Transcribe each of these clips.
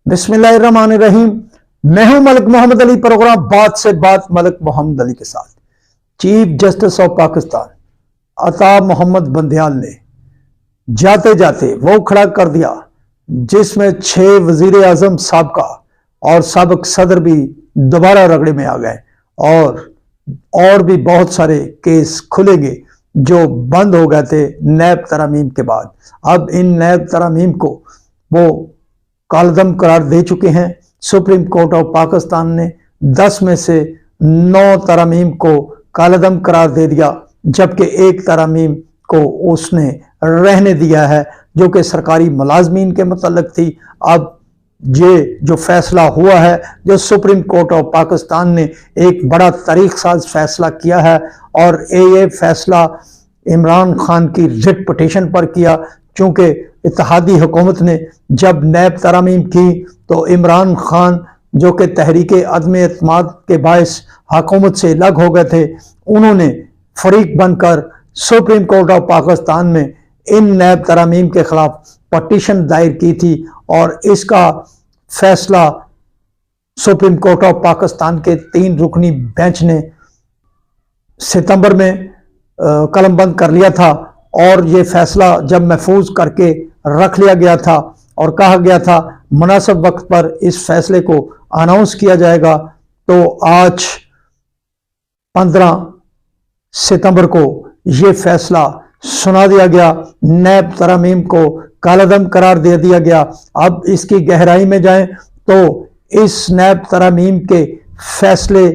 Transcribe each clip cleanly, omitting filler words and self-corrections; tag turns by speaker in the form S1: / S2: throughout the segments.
S1: बिस्मिल्लाहिर्रहमानिर्रहीम। मैं हूं मलिक मोहम्मद अली। प्रोग्राम बात से बात मलिक मोहम्मद अली के साथ चीफ जस्टिस ऑफ पाकिस्तान अता मोहम्मद बंदियाल ने जाते जाते वो खड़ा कर दिया जिसमें 6 वजीर आजम साबका और साबिक सदर भी दोबारा रगड़े में आ गए और भी बहुत सारे केस खुलेंगे जो बंद हो गए थे नैब तरामीम के बाद। अब इन नैब तरामीम को वो कालदम करार दे चुके हैं। सुप्रीम कोर्ट ऑफ पाकिस्तान ने 10 में से 9 तरामीम को कालदम करार दे दिया, जबकि एक तरामीम को उसने रहने दिया है जो कि सरकारी मुलाजमीन के मुतल्लिक थी। अब ये जो फैसला हुआ है, जो सुप्रीम कोर्ट ऑफ पाकिस्तान ने एक बड़ा तारीखसाज फैसला किया है और ये फैसला इमरान खान की रिट पिटीशन पर किया, चूंकि इत्तेहादी हुकूमत ने जब नैब तरामीम की तो इमरान खान जो कि तहरीके अदम एतमाद के बायस हुकूमत से अलग हो गए थे, उन्होंने फरीक बनकर सुप्रीम कोर्ट ऑफ पाकिस्तान में इन नैब तरामीम के खिलाफ पटिशन दायर की थी और इसका फैसला सुप्रीम कोर्ट ऑफ पाकिस्तान के 3 रुकनी बेंच ने सितंबर में कलमबंद कर लिया था और ये फैसला जब महफूज करके रख लिया गया था और कहा गया था मुनासिब वक्त पर इस फैसले को अनाउंस किया जाएगा, तो आज 15 सितंबर को ये फैसला सुना दिया गया। नैब तरामीम को कालदम करार दे दिया गया। अब इसकी गहराई में जाएं तो इस नैब तरामीम के फैसले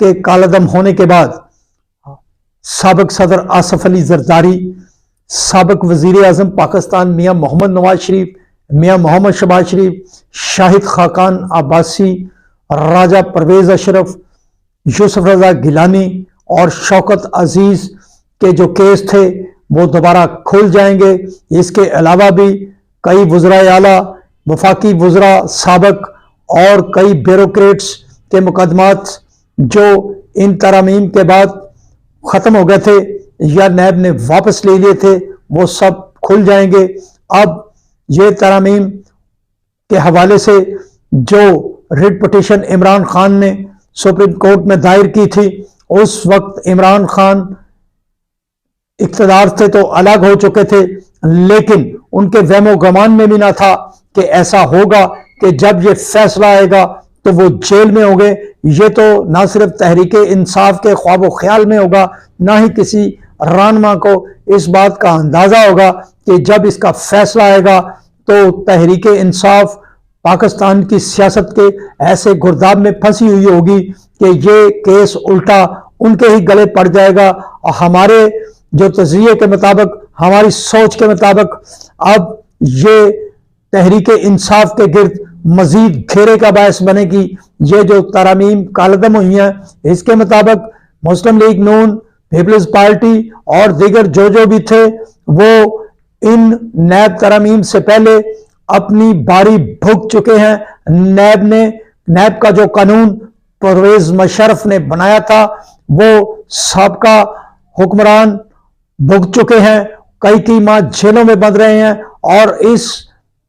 S1: के कालदम होने के बाद साबिक सदर आसिफ अली जरदारी, साबिक वजीर आजम पाकिस्तान मियाँ मोहम्मद नवाज शरीफ, मियाँ मोहम्मद शहबाज शरीफ, शाहिद खाकान अब्बासी, राजा परवेज अशरफ, यूसुफ रजा गिलानी और शौकत अजीज के जो केस थे वो दोबारा खुल जाएंगे। इसके अलावा भी कई वज़राए आला, वफाकी वज़रा साबिक और कई ब्यूरोक्रेट्स के मुकदमात जो इन तरामीम के बाद ख़त्म हो गए थे या नैब ने वापस ले लिए थे, वो सब खुल जाएंगे। अब ये तरामीम के हवाले से जो रिट पिटीशन इमरान खान ने सुप्रीम कोर्ट में दायर की थी, उस वक्त इमरान खान इक़्तिदार से तो अलग हो चुके थे, लेकिन उनके वहमो गमान में भी ना था कि ऐसा होगा कि जब ये फैसला आएगा तो वो जेल में होंगे। ये तो ना सिर्फ तहरीके इंसाफ के ख्वाब व ख्याल में होगा, ना ही किसी रहनुमा को इस बात का अंदाजा होगा कि जब इसका फैसला आएगा तो तहरीके इंसाफ पाकिस्तान की सियासत के ऐसे गुर्दाब में फंसी हुई होगी कि ये केस उल्टा उनके ही गले पड़ जाएगा और हमारे जो तज़िये के मुताबिक, हमारी सोच के मुताबिक अब ये तहरीके इंसाफ के गिर्द मजीद घेरे का बायस बनेगी। ये जो तरामीम कालदम हुई हैं, इसके मुताबिक मुस्लिम लीग नून, पीपल्स पार्टी और दीगर जो भी थे वो इन नैब तरामीम से पहले अपनी बारी भुगत चुके हैं। नैब का जो कानून परवेज मुशर्रफ ने बनाया था वो साबका हुक्मरान भुगत चुके हैं, कई माह जेलों में बंद रहे हैं। और इस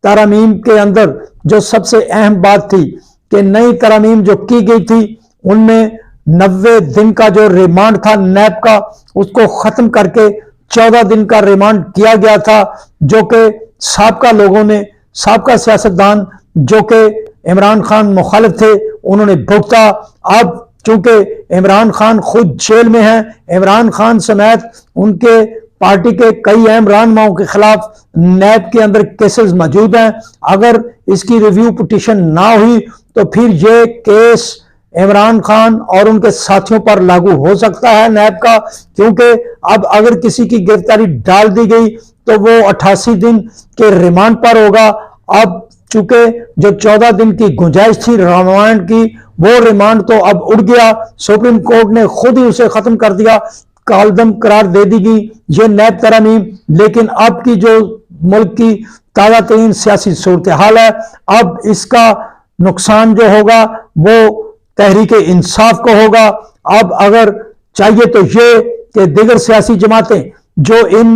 S1: तरामीम के अंदर जो सबसे अहम बात थी कि नई तरामीम जो की गई थी उनमें 90 दिन का जो रिमांड था नैब का, उसको खत्म करके 14 दिन का रिमांड किया गया था, जो कि साबका लोगों ने, साबका सियासतदान जो कि इमरान खान मुखालिफ थे, उन्होंने भुगता। अब चूंकि इमरान खान खुद जेल में हैं, इमरान खान समेत उनके पार्टी के कई अहम रहनुमाओं के खिलाफ नैब के अंदर केसेस मौजूद हैं। अगर इसकी रिव्यू पिटीशन ना हुई तो फिर ये केस इमरान खान और उनके साथियों पर लागू हो सकता है नैब का, क्योंकि अब अगर किसी की गिरफ्तारी डाल दी गई तो वो 88 दिन के रिमांड पर होगा। अब चूंकि जो 14 दिन की गुंजाइश थी रिमांड की, वो रिमांड तो अब उड़ गया। सुप्रीम कोर्ट ने खुद ही उसे खत्म कर दिया, कालदम करार दे दी गई ये नैब तरामीम। लेकिन अब की जो मुल्क की ताज़ा तरीन सियासी सूरत हाल है, अब इसका नुकसान जो होगा वो तहरीके इंसाफ को होगा। अब अगर चाहिए तो ये कि दीगर सियासी जमातें जो इन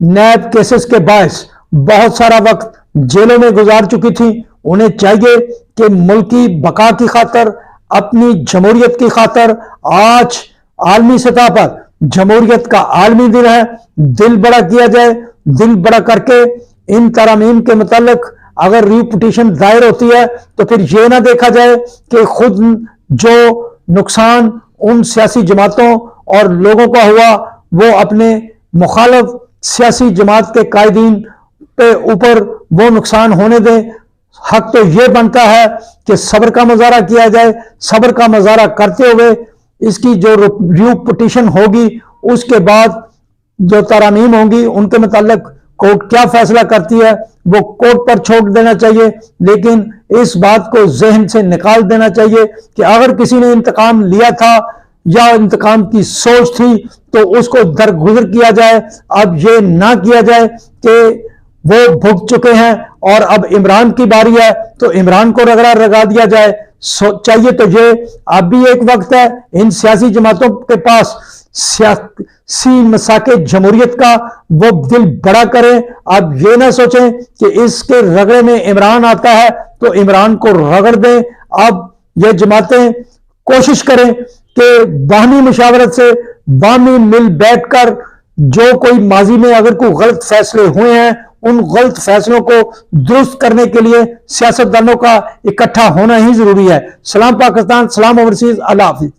S1: नैब केसेस के बायस बहुत सारा वक्त जेलों में गुजार चुकी थी, उन्हें चाहिए कि मुल्क की बका की खातर, अपनी जमहूरियत की खातर, आज आलमी सतह पर जमहूरियत का आलमी दिन है, दिल बड़ा किया जाए। दिल बड़ा करके इन तरामीम के मुतालिक अगर रिपिटिशन दायर होती है तो फिर यह ना देखा जाए कि खुद जो नुकसान उन सियासी जमातों और लोगों का हुआ वो अपने मुखालिफ सियासी जमात के कायदीन पे ऊपर वो नुकसान होने दें। हक तो यह बनता है कि सब्र का मुजाहरा किया जाए। सब्र का मुजाहरा करते हुए इसकी जो रिपिटिशन होगी उसके बाद जो तरामीम होंगी उनके मुतालिक कोर्ट क्या फैसला करती है वो कोर्ट पर छोड़ देना चाहिए। लेकिन इस बात को जहन से निकाल देना चाहिए कि अगर किसी ने इंतकाम लिया था या इंतकाम की सोच थी तो उसको दरगुजर किया जाए। अब ये ना किया जाए कि वो भुग चुके हैं और अब इमरान की बारी है तो इमरान को रगड़ा रगा दिया जाए। चाहिए तो ये अब भी एक वक्त है इन सियासी जमातों के पास सियासी मसाके जमहूरियत का, वो दिल बड़ा करें। अब ये ना सोचें कि इसके रगड़े में इमरान आता है तो इमरान को रगड़ दें। अब ये जमातें कोशिश करें कि बाहमी मुशावरत से, बाहमी मिल बैठकर जो कोई माजी में अगर कोई गलत फैसले हुए हैं उन गलत फैसलों को दुरुस्त करने के लिए सियासतदानों का इकट्ठा होना ही जरूरी है। सलाम पाकिस्तान, सलाम ओवरसीज, अल्लाह हाफिज।